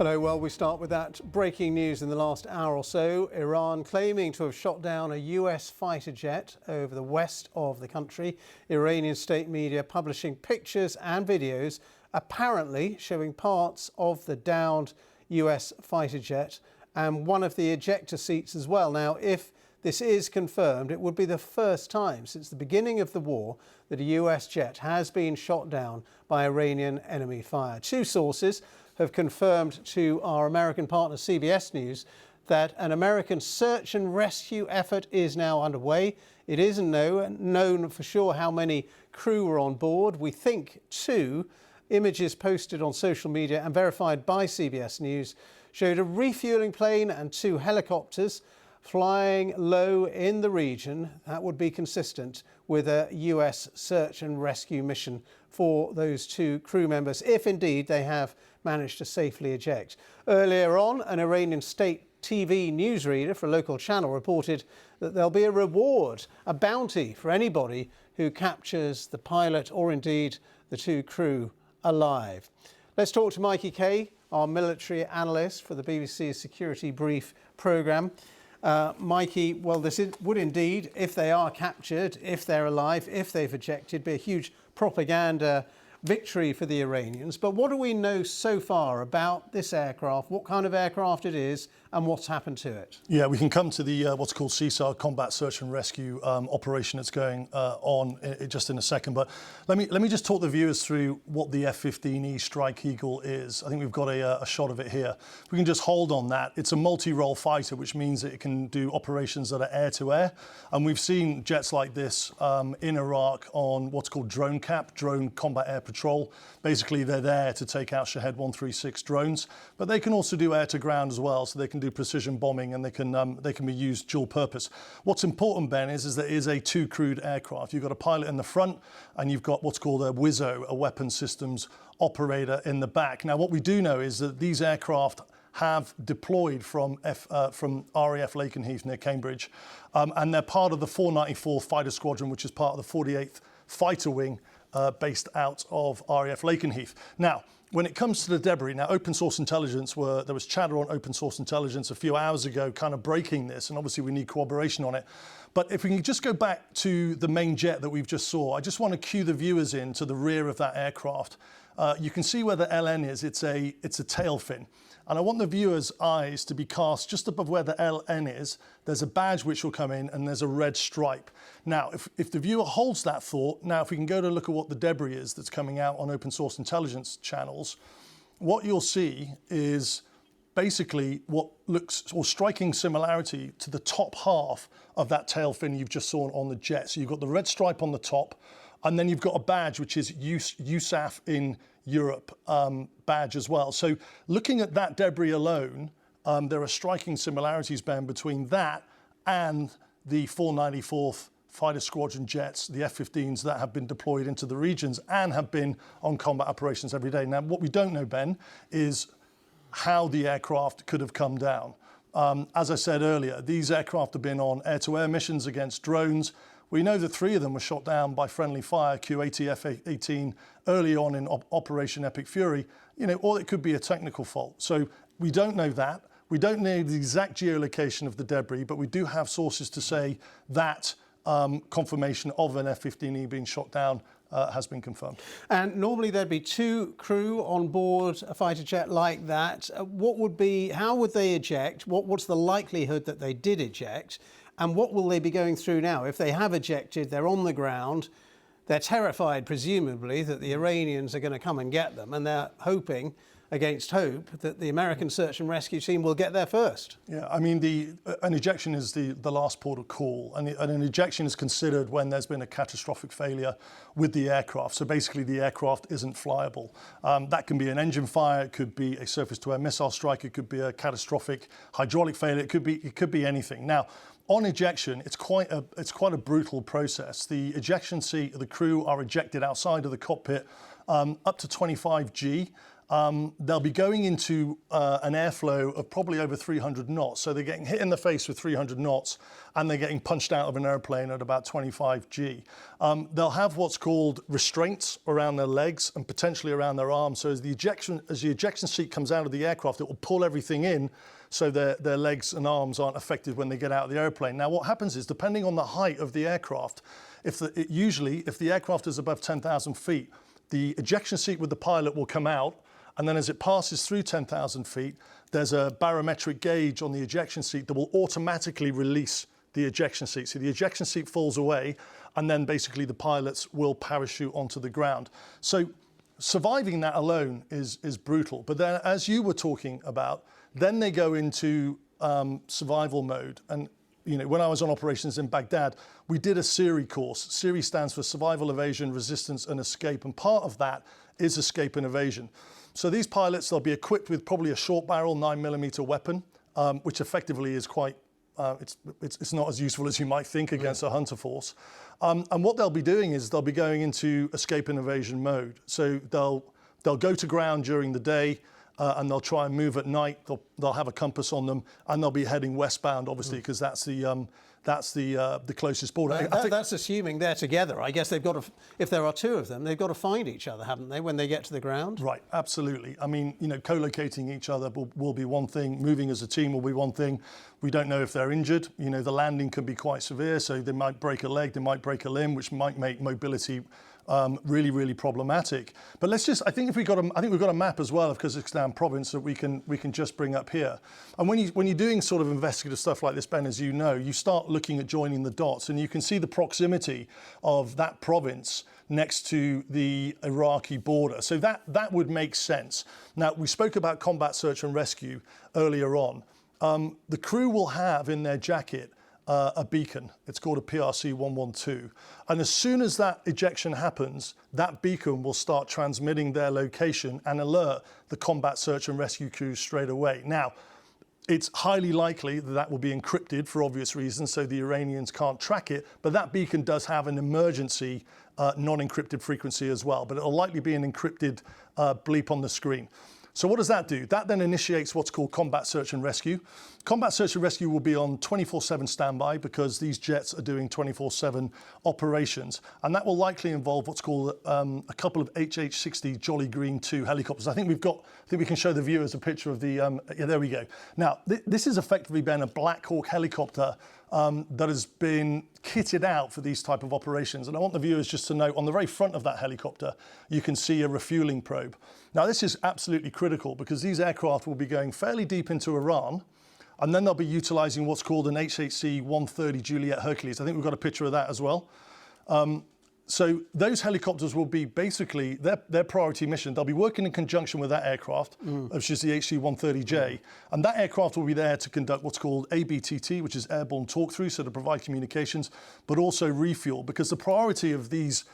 Hello, well, we start with that breaking news in the last hour or so. Iran claiming to have shot down a US fighter jet over the west of the country. Iranian state media publishing pictures and videos apparently showing parts of the downed US fighter jet and one of the ejector seats as well. Now, if this is confirmed, it would be the first time since the beginning of the war that a US jet has been shot down by Iranian enemy fire. Two sources have confirmed to our American partner CBS News that an American search and rescue effort is now underway. It isn't known for sure how many crew were on board. We think two. Images posted on social media and verified by CBS News showed a refueling plane and two helicopters flying low in the region. That would be consistent with a US search and rescue mission for those two crew members, if indeed they have managed to safely eject. Earlier on, an Iranian state TV newsreader for a local channel reported that there'll be a reward, a bounty for anybody who captures the pilot or indeed the two crew alive. Let's talk to Mikey Kay, our military analyst for the BBC's Security Brief programme. Mikey, well, this would indeed, if they are captured, if they're alive, if they've ejected, be a huge propaganda victory for the Iranians. But what do we know so far about this aircraft, what kind of aircraft it is and what's happened to it? Yeah, we can come to the what's called CSAR, Combat Search and Rescue operation that's going on just in a second. But let me just talk the viewers through what the F-15E Strike Eagle is. I think we've got a shot of it here. We can just hold on that. It's a multi-role fighter, which means that it can do operations that are air-to-air. And we've seen jets like this in Iraq on what's called drone cap, drone combat air patrol. Basically, they're there to take out Shahed 136 drones, but they can also do air-to-ground as well, so they can do precision bombing and they can be used dual purpose. What's important, Ben, is that it is a two-crewed aircraft. You've got a pilot in the front and you've got what's called a WISO, a weapons systems operator, in the back. Now, what we do know is that these aircraft have deployed from RAF Lakenheath near Cambridge, and they're part of the 494th Fighter Squadron, which is part of the 48th Fighter Wing, based out of RAF Lakenheath. Now, when it comes to the debris, now open source intelligence, there was chatter on open source intelligence a few hours ago kind of breaking this, and obviously we need corroboration on it. But if we can just go back to the main jet that we've just saw, I just want to cue the viewers in to the rear of that aircraft. You can see where the LN is, it's a tail fin. And I want the viewers' eyes to be cast just above where the LN is. There's a badge which will come in and there's a red stripe. Now, if the viewer holds that thought, now if we can go to look at what the debris is that's coming out on open source intelligence channels, what you'll see is basically what looks or striking similarity to the top half of that tail fin you've just saw on the jet. So you've got the red stripe on the top, and then you've got a badge which is USAF in Europe badge as well. So looking at that debris alone, there are striking similarities, Ben, between that and the 494th Fighter Squadron jets, the F-15s that have been deployed into the regions and have been on combat operations every day. Now, what we don't know, Ben, is how the aircraft could have come down. As I said earlier, these aircraft have been on air-to-air missions against drones. We know that 3 of them were shot down by friendly fire, Q-80, F-18, early on in Operation Epic Fury, or it could be a technical fault. So we don't know that. We don't know the exact geolocation of the debris, but we do have sources to say that confirmation of an F-15E being shot down has been confirmed. And normally there'd be two crew on board a fighter jet like that. How would they eject? What's the likelihood that they did eject? And what will they be going through now? If they have ejected, they're on the ground, they're terrified, presumably, that the Iranians are going to come and get them, and they're hoping, against hope, that the American search and rescue team will get there first. Yeah, I mean, an ejection is the last port of call, and an ejection is considered when there's been a catastrophic failure with the aircraft. So basically, the aircraft isn't flyable. That can be an engine fire, it could be a surface-to-air missile strike, it could be a catastrophic hydraulic failure, it could be anything. Now, on ejection, it's quite a brutal process. The ejection seat, the crew are ejected outside of the cockpit up to 25 G. they'll be going into an airflow of probably over 300 knots. So they're getting hit in the face with 300 knots, and they're getting punched out of an airplane at about 25 G. They'll have what's called restraints around their legs and potentially around their arms. So as the ejection seat comes out of the aircraft, it will pull everything in, so their legs and arms aren't affected when they get out of the airplane. Now, what happens is, depending on the height of the aircraft, usually if the aircraft is above 10,000 feet, the ejection seat with the pilot will come out, and then as it passes through 10,000 feet, there's a barometric gauge on the ejection seat that will automatically release the ejection seat. So the ejection seat falls away, and then basically the pilots will parachute onto the ground. So surviving that alone is brutal. But then, as you were talking about, then they go into survival mode. And when I was on operations in Baghdad, we did a SERI course. SERI stands for Survival, Evasion, Resistance and Escape. And part of that is escape and evasion. So these pilots, they'll be equipped with probably a short barrel 9mm weapon, which effectively is quite, it's not as useful as you might think against a hunter force. And what they'll be doing is they'll be going into escape and evasion mode. So they'll go to ground during the day, and they'll try and move at night. They'll have a compass on them, and they'll be heading westbound, obviously, because that's the closest border. That's assuming they're together. I guess they've got to, if there are two of them, they've got to find each other, haven't they, when they get to the ground? Right, absolutely. I mean, co-locating each other will be one thing. Moving as a team will be one thing. We don't know if they're injured. The landing can be quite severe, so they might break a leg, they might break a limb, which might make mobility really, really problematic. But I think we've got a map as well of Kazakhstan province that we can just bring up here. And when you're doing sort of investigative stuff like this, Ben, as you know, you start looking at joining the dots, and you can see the proximity of that province next to the Iraqi border. So that would make sense. Now, we spoke about combat search and rescue earlier on. The crew will have in their jacket a beacon. It's called a PRC 112. And as soon as that ejection happens, that beacon will start transmitting their location and alert the combat search and rescue crews straight away. Now, it's highly likely that will be encrypted for obvious reasons, so the Iranians can't track it, but that beacon does have an emergency non-encrypted frequency as well, but it'll likely be an encrypted bleep on the screen. So what does that do? That then initiates what's called combat search and rescue. Combat search and rescue will be on 24/7 standby because these jets are doing 24/7 operations. And that will likely involve what's called a couple of HH-60 Jolly Green 2 helicopters. I think we can show the viewers a picture of the, yeah, there we go. Now, this is effectively, Ben, a Black Hawk helicopter that has been kitted out for these type of operations. And I want the viewers just to note, on the very front of that helicopter, you can see a refueling probe. Now, this is absolutely critical because these aircraft will be going fairly deep into Iran, and then they'll be utilizing what's called an HHC-130 Juliet Hercules. I think we've got a picture of that as well. So those helicopters will be basically their priority mission. They'll be working in conjunction with that aircraft, which is the HC-130J. And that aircraft will be there to conduct what's called ABTT, which is airborne talk-through, so to provide communications, but also refuel, because the priority of these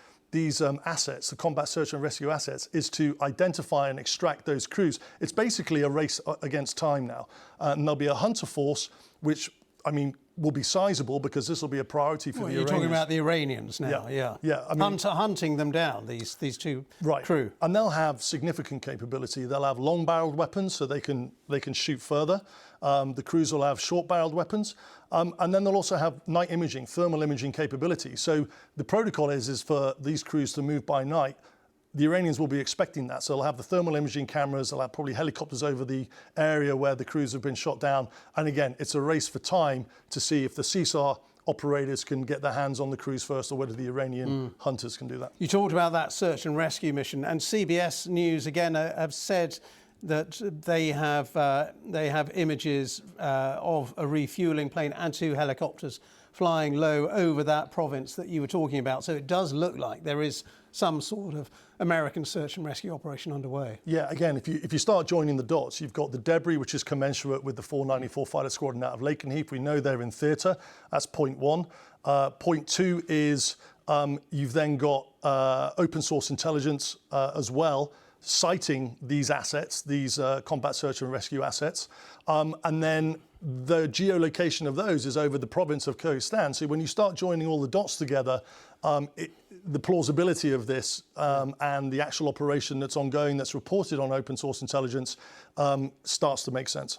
assets, the combat search and rescue assets, is to identify and extract those crews. It's basically a race against time now. And there'll be a hunter force, which, I mean, will be sizable because this will be a priority for the Iranians. You're talking about the Iranians now, yeah. I mean, hunting them down, these two crew. And they'll have significant capability. They'll have long-barreled weapons, so they can shoot further. The crews will have short-barreled weapons, and then they'll also have night imaging, thermal imaging capability. So the protocol is for these crews to move by night. The Iranians will be expecting that. So they'll have the thermal imaging cameras, they'll have probably helicopters over the area where the crews have been shot down. And again, it's a race for time to see if the CSAR operators can get their hands on the crews first, or whether the Iranian hunters can do that. You talked about that search and rescue mission, and CBS News again have said that they have images of a refueling plane and two helicopters flying low over that province that you were talking about. So it does look like there is some sort of American search and rescue operation underway. Yeah, again, if you start joining the dots, you've got the debris, which is commensurate with the 494 Fighter Squadron out of Lakenheath. We know they're in theatre. That's point one. Point two is you've then got open source intelligence as well, citing these assets, these combat search and rescue assets. And then the geolocation of those is over the province of Kazakhstan. So when you start joining all the dots together, the plausibility of this and the actual operation that's ongoing, that's reported on open source intelligence, starts to make sense.